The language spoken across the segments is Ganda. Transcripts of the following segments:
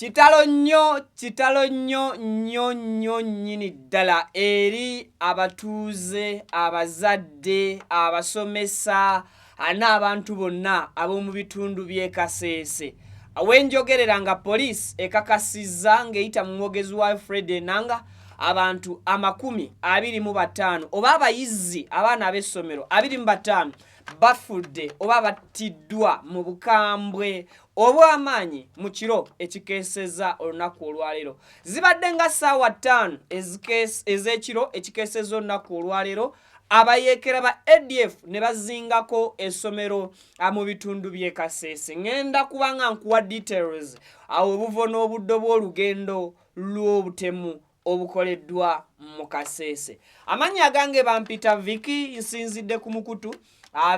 Kitalo nnyo nnyini ddala eri abatuuze, abazadde, abasomesa, n'abantu bonna ab'omu bitundu by'e Kasese. Wenjogerera nga poliisi ekakasizza ng'eyita mu mwogezi wa Fred Enanga abantu 25 oba abayizi abaana ab'essomero 25 bafudde oba battiddwa mu bukambwe obw'amaanyi mu kiro ekikeesezza olunaku olwaleero. Zibadde nga ssaawa 5 ez'ekiro ekikeesezza olunaku olwaleero abayeekera ba ADF ne bazingako essomero mu bitundu by'e Kasese. Ngenda kubanga nkuwa details awo obuvo n'obuddo bw'olugendo lw'obutemu obukoleddwa mu Kasese. Amannya gange bampita Vicky, nsinzidde ku mukutu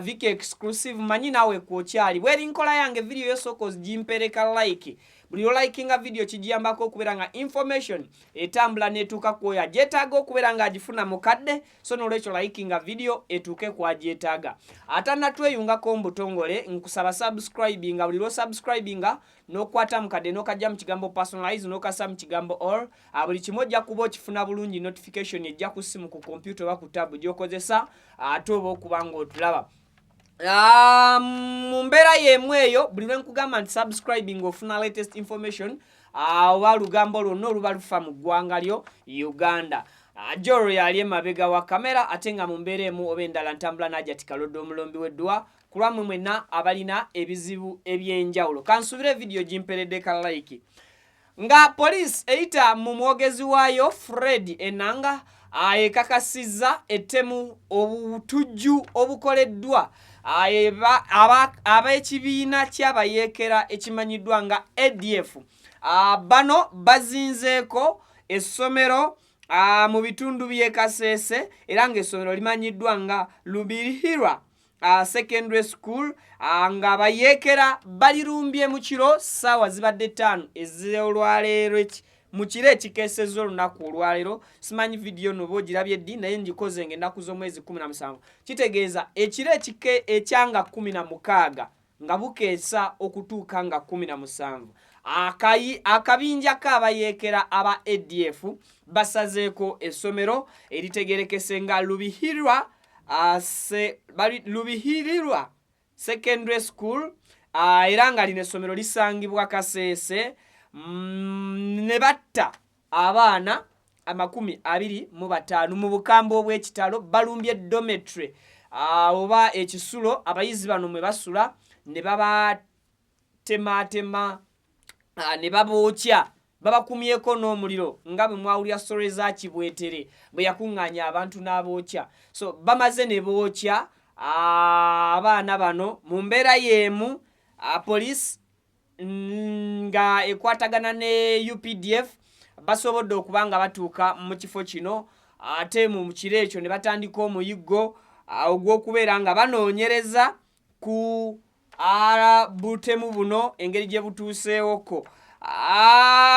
Vicky exclusive. Manyi nawe kwokyali bweri nkola yange video yosoko jimpereka like. Buli likinga video kijiyambako okubeera nga information etambula netuuka kwoya jetaaga okubeera nga agifuna mukadde, so n'olwekyo likinga video etuuke kwajetaaga. Atanatweyungako mbutongole nkusaba subscribinga, buli lwo subscribinga n'okwata mukadde n'okajja mu kigambo personalize n'okassa mu kigambo all. Buli kimu ojja kuba okifuna bulungi notification ejja ku simu, ku computer oba ku tab gy'okozesa ate oba okuba ng'otulaba. Mu mbeera y'emu eyo buli lwe nkugamba nti subscribing ofuna latest information oba lugambo lwonna oluba lufa mu ggwanga lyo Uganda. Joro yali emabega wa kamera ate nga mu mbeera emu oba endala ntambula n'ajati Kalodde omulombi w'eddwa ku lwammwe mwenna abalina ebizibu eby'enjawulo. Kansubire video gimperedde ka like. Nga poliisi eyita mu mwogezi waayo Fred Enanga ekakasizza ettemu obutujju obukoleddwa ab'ekibiina ky'abayeekera ekimanyiddwa nga ADF. Bano bazinzeeko essomero mu bitundu by'e Kasese era ng'essomero limanyiddwa nga Lubirihirwa Secondary School nga bayeekera balirumbye mu kiro ssaawa zibadde 5 ez'olwaleero mu kiro ekikeesezza olunaku olwaleero. Simanyi video no boogirabye ddi naye ngikoze ng'ennaku z'omwezi 17. Kitegeeza ekiro ekyanga 16 nga bukeesa okutuuka nga 17. Akabinja k'abayeekera aba ADF basazeeko essomero eritegerekese nga Lubihirirwa Secondary School era nga lino essomero lisangibwa Kasese. Ne batta abaana 25 mu bukambwe obw'ekitalo balumbye dormitory oba ekisulo abayizi bano mwe basula ne babatematema ne babookya babakumyeko n'omuliro nga bwe mwawulira story za Kibwetere bwe yakuŋŋaanya abantu n'abookya. So bamaze ne bookya abaana bano mu mbeera y'emu. Poliisi nga ekwatagana ne UPDF basobodde okuba nga batuuka mu kifo kino ate mu kiro ekyo ne batandika omuyiggo ogw'okubeera nga banoonyereza ku butemu buno engeri gye butuuseewoko.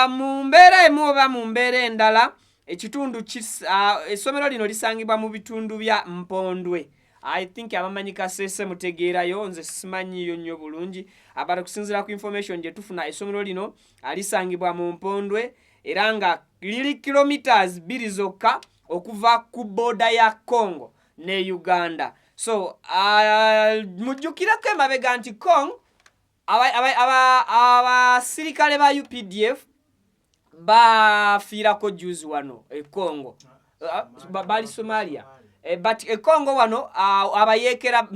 Mu mbeera emu oba mu mbeera endala ekitundu essomero lino lisangibwa mu bitundu bya Mpondwe. I think abamanyi Kasese mutegeerayo, nze simanyiyo nnyo bulungi. Abala kusinziira ku information gye tufuna essomero lino alisangibwa mu Mpondwe era nga liri kilometers 2 zokka okuva ku boda ya Congo ne Uganda. So mujjukirako emabega nti Congo abasirikale ba UPDF bafiirako juzi wano e Congo bali Somalia. But Congo wano abayeekera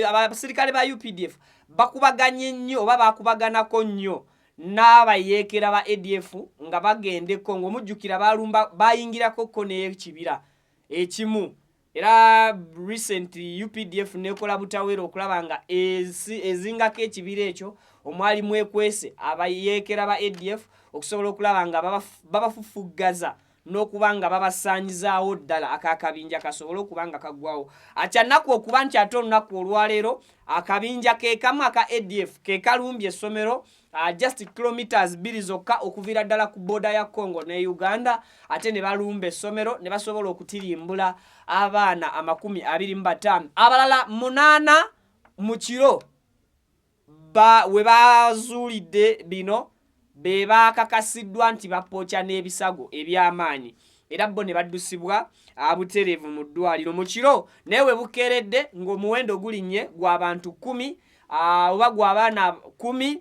abasirikale ba UPDF bakubaganye nnyo oba bakubaganako nnyo n'abayeekera ba ADF nga bagende Congo. Mujjukira balumba bayingirako ko n'ekibira ekimu era recently UPDF nekola butawera okulaba nga ezingako ekibira ekyo omwali mwekwese abayeekera ba ADF okusobola okulaba nga babafufuggaza n'okuba nga babasaanyizaawo ddala akakabinja kasobola okuba nga kaggwawo. Akyanaku okuba nti ate olunaku olwaleero akabinja ke kamu aka ADF ke kalumbye essomero just kilometers 2 zokka okuviira ddala ku boda ya Congo ne Uganda ate ne balumba essomero ne basobola okutirimbula abaana 25 abalala 8 mu kiro we bazuulidde bino be bakakasiddwa nti bapookya n'ebisago eby'amaanyi era bo ne baddusibwa butereevu mu ddwaliro mu kiro naye we bukeeredde ng'omuwendo gulinnye gw'abantu 10 oba gw'abaana 10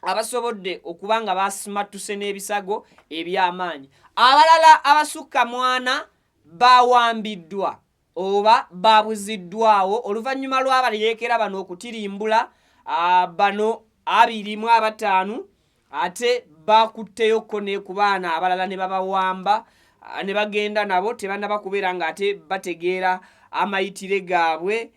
abasobodde okuba nga basimattuse n'ebisago eby'amaanyi. Abalala abasukka 4 bawambiddwa oba babuziddwawo oluvannyuma lw'abayeekera bano okutirimbula bano 25 ate bakutteyoko ne ku baana abalala ne babawamba ne bagenda nabo tebannaba kubeera ng'ate bategeera amayitire gaabwe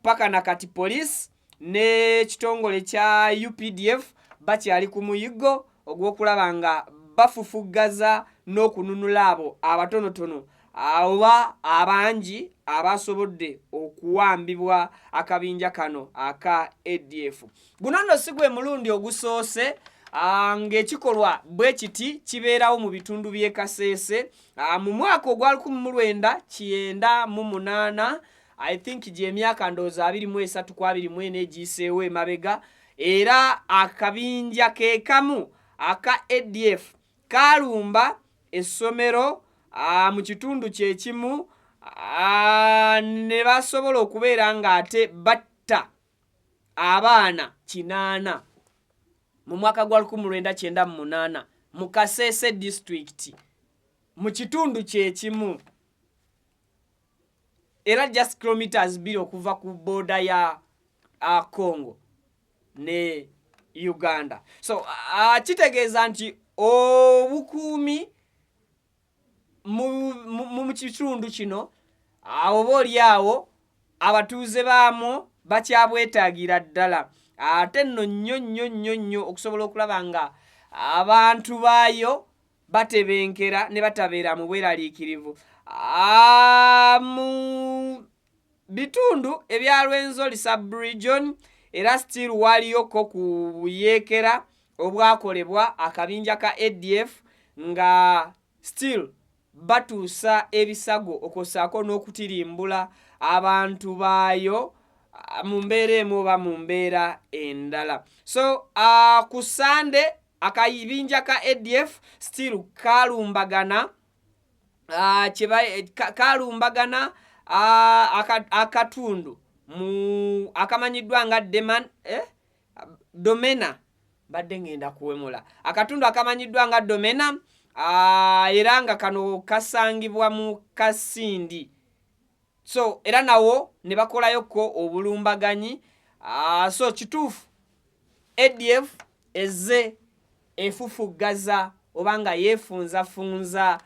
paka nakati poliisi n'ekitongole kya UPDF bakyali ku muyiggo ogw'okulaba nga bafufuggaza n'okununula abo abatonotono oba abangi abasobodde okuwambibwa akabinja kano aka ADF. Guno nno si gwe mulundi ogusoose ng'ekikolwa bwe kiti kibeerawo mu bitundu by'e Kasese mu mwaka ogwa 1998 I think gy'emyaka ndowooza 23 ku 24 egiyiseewo emabega era akabinja ke kamu aka ADF kalumba essomero mu kitundu kyekimu ne basobola okubeera ng'ate batta abaana 8 mu mwaka gwa 1998 mu Kasese district mu kitundu kyekimu era just kilometers 2 okuva ku border ya Congo ne Uganda. So kitegeeza nti obukuumi mu kitundu kino oba oliawo abatuuze baamu bakyabwetaagira ddala ate nno nnyo okusobola okulaba nga abantu baayo batebenkera ne batabeera mu bweraliikirivu. Mu bitundu ebya Rwenzori sub-region era still waliyoko ku buyeekera obwakolebwa akabinja ka ADF nga still batuusa ebisago okwosaako n'okutirimbula abantu baayo mu mbeera emu oba mu mbeera endala. So ku Sande akabinja ka ADF still kalumbagana kalumbagana akatundu mu akamanyiddwa nga Domena badde ngenda kuwemula akatundu akamanyiddwa nga Domena era nga kano kasangibwa mu Kasindi. So era nawo ne bakolayoko obulumbaganyi so kituufu ADF ezze efufuggaza obanga yeefunzafunza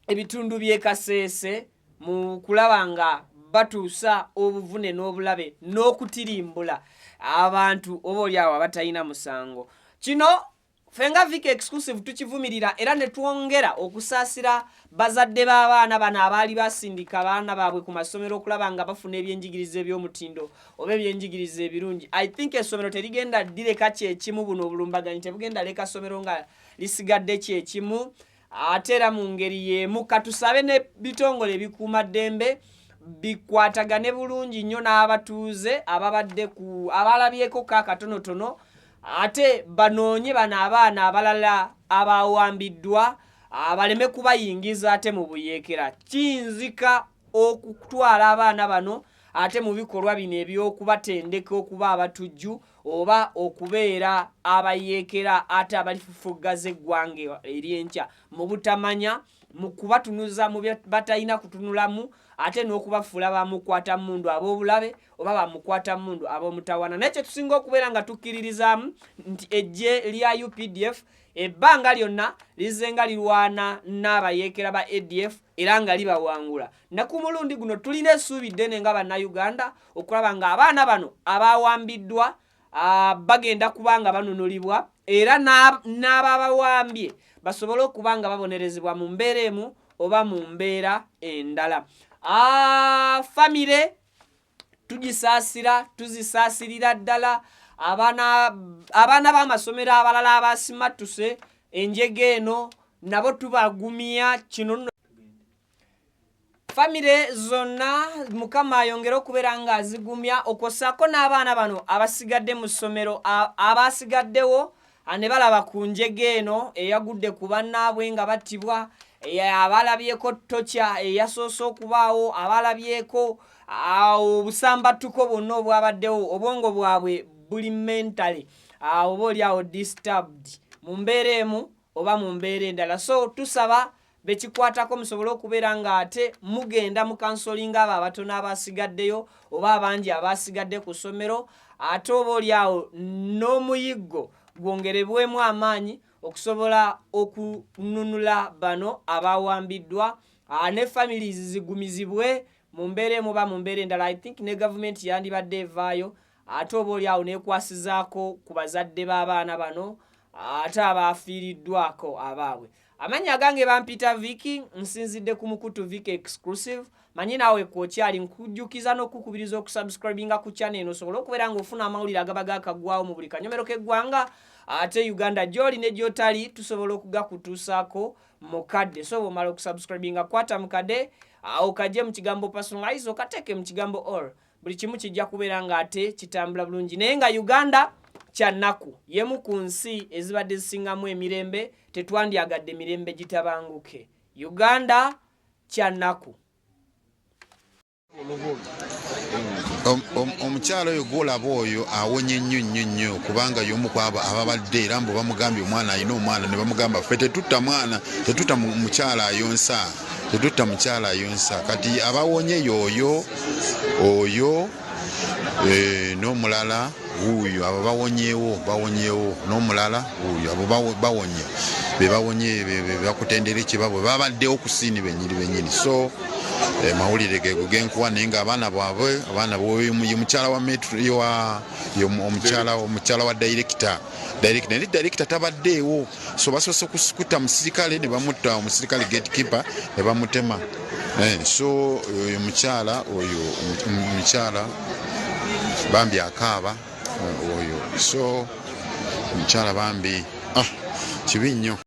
ebitundu by'e Kasese mu kulaba nga batuusa obuvune n'obulabe n'okutirimbula abantu oba oliawo abatalina musango. Kino fenga Vika Exclusive tukivumirira era ne twongera okusaasira bazadde b'abaana bano abaali basindika abaana baabwe ku masomero okulaba nga bafuna ebyenjigiriza eby'omutindo oba ebyenjigiriza ebirungi. I think essomero terigenda direka kyekimu buno obulumbaganyi tebugenda leka somero nga lisigadde kyekimu ate era mu ngeri y'emu katusabe ne bitongole ebikuuma ddembe bikwatagane bulungi nnyo n'abatuuze ababadde ku abalabyeko kakatonotono ate banoonye bano abaana abalala abawambiddwa baleme kubayingiza ate mu buyeekera. Kiyinzika okutwala abaana bano ate mu bikolwa bino eby'okubatendeka okuba abatujju oba okubeera abayeekera ate abalifufuggaza eggwanga ery'enkya mu butamanya mu kubatunuza mu batalina kutunulamu ate n'okubafuula bamukwata mundu ab'obulabe oba bamukwata mundu ab'omutawana. Naye kye tusinga okubeera nga tukkiririzaamu nti eggye lya UPDF ebbanga lyonna lize nga lirwana n'abayeekera ba ADF era nga libawangula. Naku mulundi guno tulina essuubi ddene nga bannayuganda okulaba nga abaana bano abawambiddwa bagenda kubanga banunulibwa era n'ababawambye basobole okuba nga babonerezebwa mu mbeera emu oba mu mbeera endala. Famire tugisaasira tuzisaasirira ddala abaana b'amasomero abalala abasimattuse enjega eno nabo tubagumya kino famire zonna mukama ayongera okubeera nga azigumya okosako n'abaana bano abasigadde mu ssomero abasigaddewo ne balaba ku njege eno eyagudde ku bannaabwe nga battibwa abalabyeko ttokya eyasoose okubaawo abalabyeko obusambattuko bwonna obwabaddewo obwongo bwabwe buli mentally oba oli awo disturbed mu mbeera emu oba mu mbeera endala. So tusaba bekikwatako musobole okubeera nga ate mugenda mu kansolinga abo abatono abasigaddeyo oba abangi abasigadde ku ssomero, ate oba oli awo n'omuyiggo gwongerebwemu amaanyi okusobola okununula bano abawambiddwa ne families zigumizibwe mu mbeera emu oba mu mbeera endala. I think ne gavumenti yandibadde evaayo ate oba oli awo nekwasizaako ku bazadde b'abaana bano ate abafiiriddwako abaabwe. Amanya gange bampita Viki, nsinzidde ku Mukutu Viki exclusive. Manyi naawe kwokyali nkujjukiza n'okukubiriza okusubscribinga ku channel eno osobole okubeera ng'ofuna amawulire agaba gakagwawo mu buli kanyomero k'eggwanga ate Uganda gy'oli ne gy'otali tusobola okugakutuusaako mu kadde. So bw'omala okusubscribinga kwata mu kadde okajje mu kigambo personalize okateeke mu kigambo all, buli kimu kijja kubeera ng'ate kitambula bulungi. Naye nga Uganda kyannaku yemu ku nsi ezibadde zisingamu emirembe, tetwandyagadde mirembe gitabanguke. Uganda kyannaku. Omukyalo oyo gwolaba oyo awonye nnyo kubanga y'omu kwabo ababadde era mbu bamugambye omwana alina omwana ne bamugamba ffe tetutta mwana tetutta mukyala ayonsa tetutta mukyala ayonsa. Kati abawonye y'oyo oyo n'omulala wuuyo abo bawonyeewo n'omulala wuuyo abo bawonye bebawonye bakutendera ekibabwe babaddewo ku siini benyini. So mawulire genkuwa naye nga abaana bwabwe mukyala wa metro omukyala wa director naye director tabaddeewo, so basoose kutta musirikale ne bamutta omusirikale gatekeeper ne bamutema. So oyo mukyala bambi akaaba oyo, so omukyala bambi kibi nnyo.